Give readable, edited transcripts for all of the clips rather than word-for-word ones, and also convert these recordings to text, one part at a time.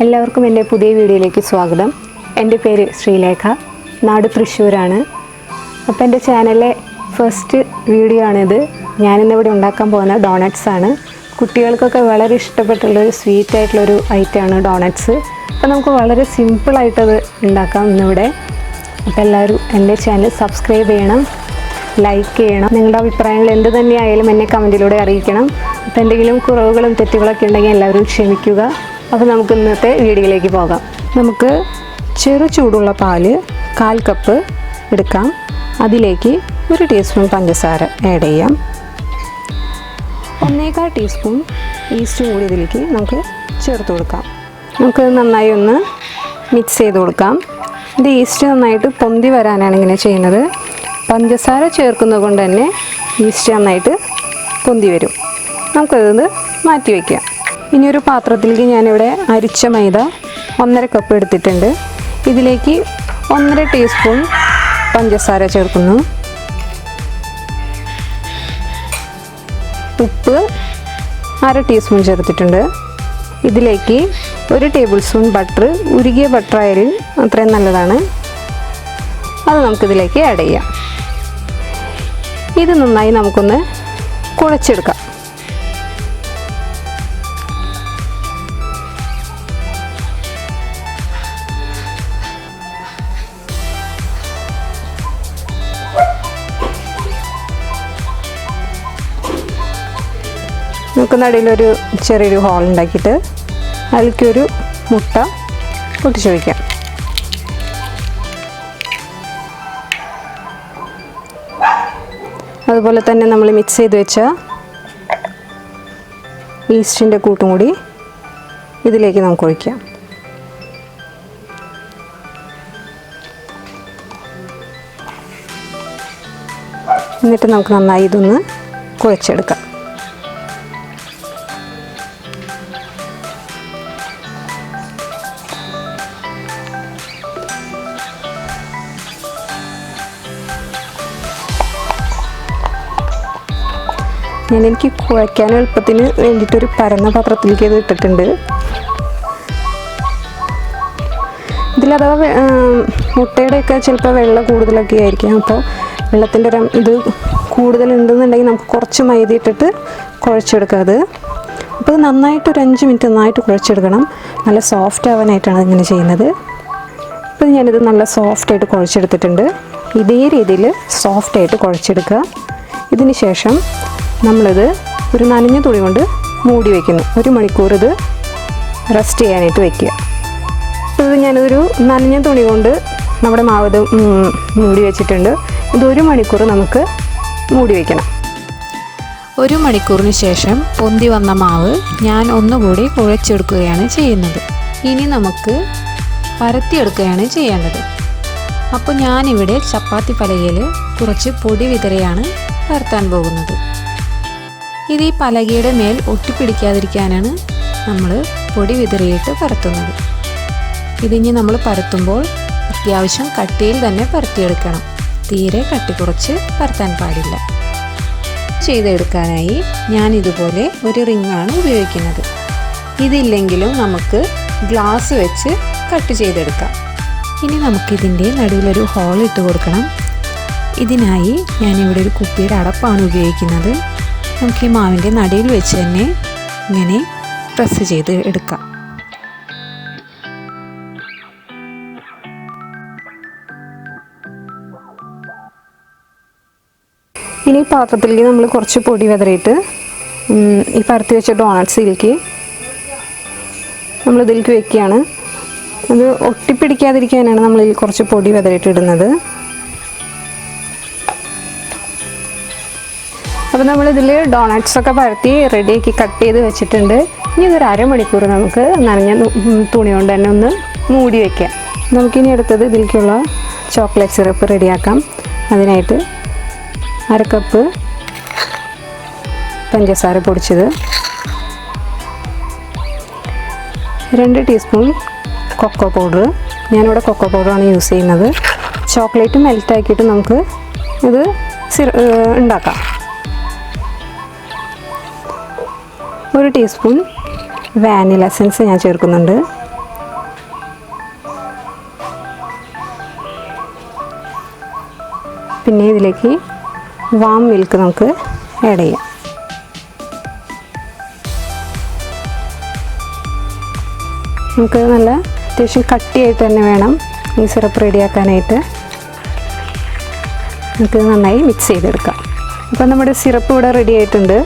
എല്ലാവർക്കും എൻ്റെ പുതിയ വീഡിയോയിലേക്ക് സ്വാഗതം. എൻ്റെ പേര് ശ്രീലേഖ, നാട് തൃശ്ശൂരാണ്. അപ്പോൾ എൻ്റെ ചാനലിലെ ഫസ്റ്റ് വീഡിയോ ആണിത്. ഞാനിന്നിവിടെ ഉണ്ടാക്കാൻ പോകുന്ന ഡോണറ്റ്സ് ആണ്. കുട്ടികൾക്കൊക്കെ വളരെ ഇഷ്ടപ്പെട്ടുള്ളൊരു സ്വീറ്റായിട്ടുള്ളൊരു ഐറ്റമാണ് ഡോണറ്റ്സ്. അപ്പോൾ നമുക്ക് വളരെ സിമ്പിളായിട്ടത് ഉണ്ടാക്കാം ഇന്നിവിടെ. അപ്പോൾ എല്ലാവരും എൻ്റെ ചാനൽ സബ്സ്ക്രൈബ് ചെയ്യണം, ലൈക്ക് ചെയ്യണം. നിങ്ങളുടെ അഭിപ്രായങ്ങൾ എന്ത് തന്നെയായാലും എന്നെ കമൻറ്റിലൂടെ അറിയിക്കണം. അപ്പോൾ എന്തെങ്കിലും കുറവുകളും തെറ്റുകളൊക്കെ ഉണ്ടെങ്കിൽ എല്ലാവരും ക്ഷമിക്കുക. അപ്പോൾ നമുക്ക് ഇന്നത്തെ വീഡിയോയിലേക്ക് പോകാം. നമുക്ക് ചെറു ചൂടുള്ള പാല് 1/4 കപ്പ് എടുക്കാം. അതിലേക്ക് 1 ടീസ്പൂൺ പഞ്ചസാര ആഡ് ചെയ്യാം. 1/4 ടീസ്പൂൺ ഈസ്റ്റ് കൂടി ഇതിലേക്ക് നമുക്ക് ചേർത്ത് കൊടുക്കാം. നമുക്ക് നന്നായി ഒന്ന് മിക്സ് ചെയ്ത് കൊടുക്കാം. ഇത് ഈസ്റ്റ് നന്നായിട്ട് പൊന്തി വരാനാണ് ഇങ്ങനെ ചെയ്യുന്നത്. പഞ്ചസാര ചേർക്കുന്നത് കൊണ്ട് തന്നെ ഈസ്റ്റ് നന്നായിട്ട് പൊന്തി വരും. നമുക്കത് മാറ്റി വയ്ക്കാം. ഇനിയൊരു പാത്രത്തിലേക്ക് ഞാനിവിടെ അരിച്ച മൈദ 1/2 കപ്പ് എടുത്തിട്ടുണ്ട്. ഇതിലേക്ക് 1/2 ടീസ്പൂൺ പഞ്ചസാര ചേർക്കുന്നു. ഉപ്പ് 1/2 ടീസ്പൂൺ ചേർത്തിട്ടുണ്ട്. ഇതിലേക്ക് 1 ടേബിൾ സ്പൂൺ ബട്ടർ, ഉരുകിയ ബട്ടർ ആയാലും അത്രയും നല്ലതാണ്. അത് നമുക്കിതിലേക്ക് ആഡ് ചെയ്യാം. ഇത് നന്നായി നമുക്കൊന്ന് കുഴച്ചെടുക്കാം. നമുക്ക് നടുവിലൊരു ചെറിയൊരു ഹോൾ ഉണ്ടാക്കിയിട്ട് അതിലേക്കൊരു മുട്ട പൊട്ടിച്ച് വയ്ക്കാം. അതുപോലെ തന്നെ നമ്മൾ മിക്സ് ചെയ്ത് വെച്ച ഈസ്റ്റിൻ്റെ കൂട്ടും കൂടി ഇതിലേക്ക് നമുക്ക് ഒഴിക്കാം. എന്നിട്ട് നമുക്ക് നന്നായി ഇതൊന്ന് കുഴച്ചെടുക്കാം. എനിക്ക് കുഴയ്ക്കാൻ എളുപ്പത്തിന് വേണ്ടിയിട്ടൊരു പരന്ന പാത്രത്തിലേക്ക് ഇത് ഇട്ടിട്ടുണ്ട്. ഇതിലഥവാ മുട്ടയുടെയൊക്കെ ചിലപ്പോൾ വെള്ളം കൂടുതലൊക്കെ ആയിരിക്കും. അപ്പോൾ വെള്ളത്തിൻ്റെ ഇത് കൂടുതലുണ്ടെന്നുണ്ടെങ്കിൽ നമുക്ക് കുറച്ച് മൈദ ഇട്ടിട്ട് കുഴച്ചെടുക്കാം. അപ്പോൾ ഇത് നന്നായിട്ട് ഒരു 5 മിനിറ്റ് നന്നായിട്ട് കുഴച്ചെടുക്കണം. നല്ല സോഫ്റ്റ് ആവാനായിട്ടാണ് ഇങ്ങനെ ചെയ്യുന്നത്. അപ്പോൾ ഞാനിത് നല്ല സോഫ്റ്റായിട്ട് കുഴച്ചെടുത്തിട്ടുണ്ട്. ഇതേ രീതിയിൽ സോഫ്റ്റായിട്ട് കുഴച്ചെടുക്കുക. ഇതിന് ശേഷം നമ്മളിത് ഒരു നനഞ്ഞ തുണി കൊണ്ട് മൂടി വയ്ക്കുന്നു. 1 മണിക്കൂർ ഇത് റെസ്റ്റ് ചെയ്യാനായിട്ട് വയ്ക്കുക. ഇത് ഞാനിതൊരു നനഞ്ഞ തുണി കൊണ്ട് നമ്മുടെ മാവ് മൂടി വെച്ചിട്ടുണ്ട്. ഇത് 1 മണിക്കൂർ നമുക്ക് മൂടി വയ്ക്കണം. 1 മണിക്കൂറിന് ശേഷം പൊന്തി വന്ന മാവ് ഞാൻ ഒന്നുകൂടി കുഴച്ചെടുക്കുകയാണ് ചെയ്യുന്നത്. ഇനി നമുക്ക് പരത്തിയെടുക്കുകയാണ് ചെയ്യേണ്ടത്. അപ്പോൾ ഞാനിവിടെ ചപ്പാത്തി പലകയിൽ കുറച്ച് പൊടി വിതറിയാണ് പരത്താൻ പോകുന്നത്. ഇത് ഈ പലകയുടെ മേൽ ഒട്ടിപ്പിടിക്കാതിരിക്കാനാണ് നമ്മൾ പൊടി വിതറിയിട്ട് പരത്തുന്നത്. ഇതിനി നമ്മൾ പരത്തുമ്പോൾ അത്യാവശ്യം കട്ടിയിൽ തന്നെ പരത്തിയെടുക്കണം. തീരെ കട്ടി കുറച്ച് പരത്താൻ പാടില്ല. ചെയ്തെടുക്കാനായി ഞാൻ ഇതുപോലെ ഒരു റിങ്ങാണ് ഉപയോഗിക്കുന്നത്. ഇതില്ലെങ്കിലും നമുക്ക് ഗ്ലാസ് വെച്ച് കട്ട് ചെയ്തെടുക്കാം. ഇനി നമുക്കിതിൻ്റെ നടുവിലൊരു ഹോൾ ഇട്ട് കൊടുക്കണം. ഇതിനായി ഞാനിവിടെ ഒരു കുപ്പിയുടെ അടപ്പാണ് ഉപയോഗിക്കുന്നത്. നമുക്ക് ഈ മാവിൻ്റെ നടുവിൽ വെച്ച് തന്നെ ഇങ്ങനെ പ്രസ് ചെയ്ത് എടുക്കാം. ഇനി പാത്രത്തിലേക്ക് നമ്മൾ കുറച്ച് പൊടി വിതറിയിട്ട് ഈ പരത്തി വെച്ച ഡോണറ്റ്സിലേക്ക് നമ്മളിതിലേക്ക് വെക്കുകയാണ്. അത് ഒട്ടിപ്പിടിക്കാതിരിക്കാനാണ് നമ്മളിതിൽ കുറച്ച് പൊടി വിതറിയിട്ട് ഇടുന്നത്. അപ്പോൾ നമ്മളിതിൽ ഡോണറ്റ്സൊക്കെ പരത്തി റെഡിയാക്കി കട്ട് ചെയ്ത് വെച്ചിട്ടുണ്ട്. ഇനി ഇതൊരു 1/2 മണിക്കൂർ നമുക്ക് നനഞ്ഞ തുണി കൊണ്ട് തന്നെ ഒന്ന് മൂടി വയ്ക്കാം. നമുക്കിനി അടുത്തത് ഇതിലേക്കുള്ള ചോക്ലേറ്റ് സിറപ്പ് റെഡിയാക്കാം. അതിനായിട്ട് 1/2 കപ്പ് പഞ്ചസാര പൊടിച്ചത്, 2 ടീസ്പൂൺ കൊക്കോ പൗഡർ. ഞാനിവിടെ കൊക്കോ പൗഡറാണ് യൂസ് ചെയ്യുന്നത്. ചോക്ലേറ്റ് മെൽറ്റാക്കിയിട്ട് നമുക്ക് ഇത് ഉണ്ടാക്കാം. 1 ടീസ്പൂൺ വാനില എസൻസ് ഞാൻ ചേർക്കുന്നുണ്ട്. പിന്നെ ഇതിലേക്ക് വാം മിൽക്ക് നമുക്ക് ആഡ് ചെയ്യാം. നമുക്ക് നല്ല അത്യാവശ്യം കട്ടിയായിട്ട് തന്നെ വേണം ഈ സിറപ്പ് റെഡിയാക്കാനായിട്ട്. നമുക്ക് നന്നായി മിക്സ് ചെയ്തെടുക്കാം. അപ്പോൾ നമ്മുടെ സിറപ്പ് ഇവിടെ റെഡി ആയിട്ടുണ്ട്.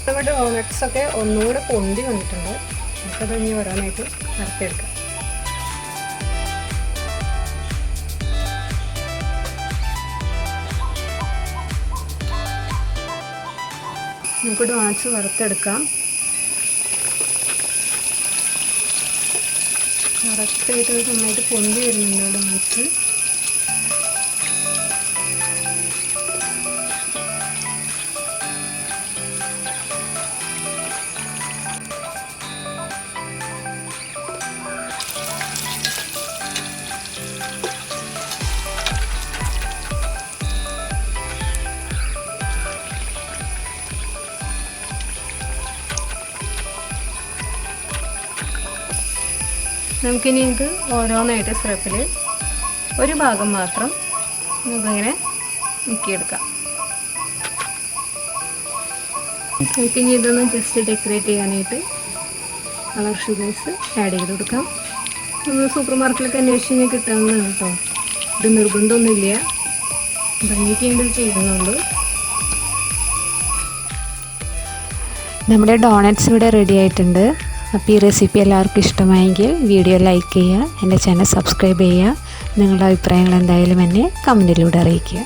നമ്മുടെ ഡോണറ്റ്സൊക്കെ ഒന്നുകൂടെ പൊന്തി വന്നിട്ടുണ്ട്. നമുക്കത് ഇനി ഓരോന്നായിട്ട് വറുത്തെടുക്കാം. നമുക്ക് ഡോണറ്റ്സ് വറുത്തെടുക്കാം. കറക്റ്റായിട്ട് നന്നായിട്ട് പൊന്തി വരുന്നുണ്ട് ഡോണറ്റ്സ്. നമുക്കിനി ഇത് ഓരോന്നായിട്ട് സിറപ്പിൽ ഒരു ഭാഗം മാത്രം നമുക്കിങ്ങനെ മുക്കിയെടുക്കാം. നമുക്കിനി ഇതൊന്ന് ജസ്റ്റ് ഡെക്കറേറ്റ് ചെയ്യാനായിട്ട് കളർ ഷുഗേഴ്സ് ആഡ് ചെയ്ത് കൊടുക്കാം. നമ്മൾ സൂപ്പർ മാർക്കറ്റിലൊക്കെ അന്വേഷിച്ച് കഴിഞ്ഞാൽ കിട്ടാവുന്നതാണ് കേട്ടോ. ഇത് നിർബന്ധമൊന്നുമില്ല, ഭംഗിക്ക് വേണ്ടി ചെയ്യുന്നുള്ളൂ. നമ്മുടെ ഡോണറ്റ്സ് ഇവിടെ റെഡി ആയിട്ടുണ്ട്. അപ്പോൾ ഈ റെസിപ്പി എല്ലാവർക്കും ഇഷ്ടമായെങ്കിൽ വീഡിയോ ലൈക്ക് ചെയ്യുക, എൻ്റെ ചാനൽ സബ്സ്ക്രൈബ് ചെയ്യുക. നിങ്ങളുടെ അഭിപ്രായങ്ങൾ എന്തായാലും എന്നെ കമൻറ്റിലൂടെ അറിയിക്കുക.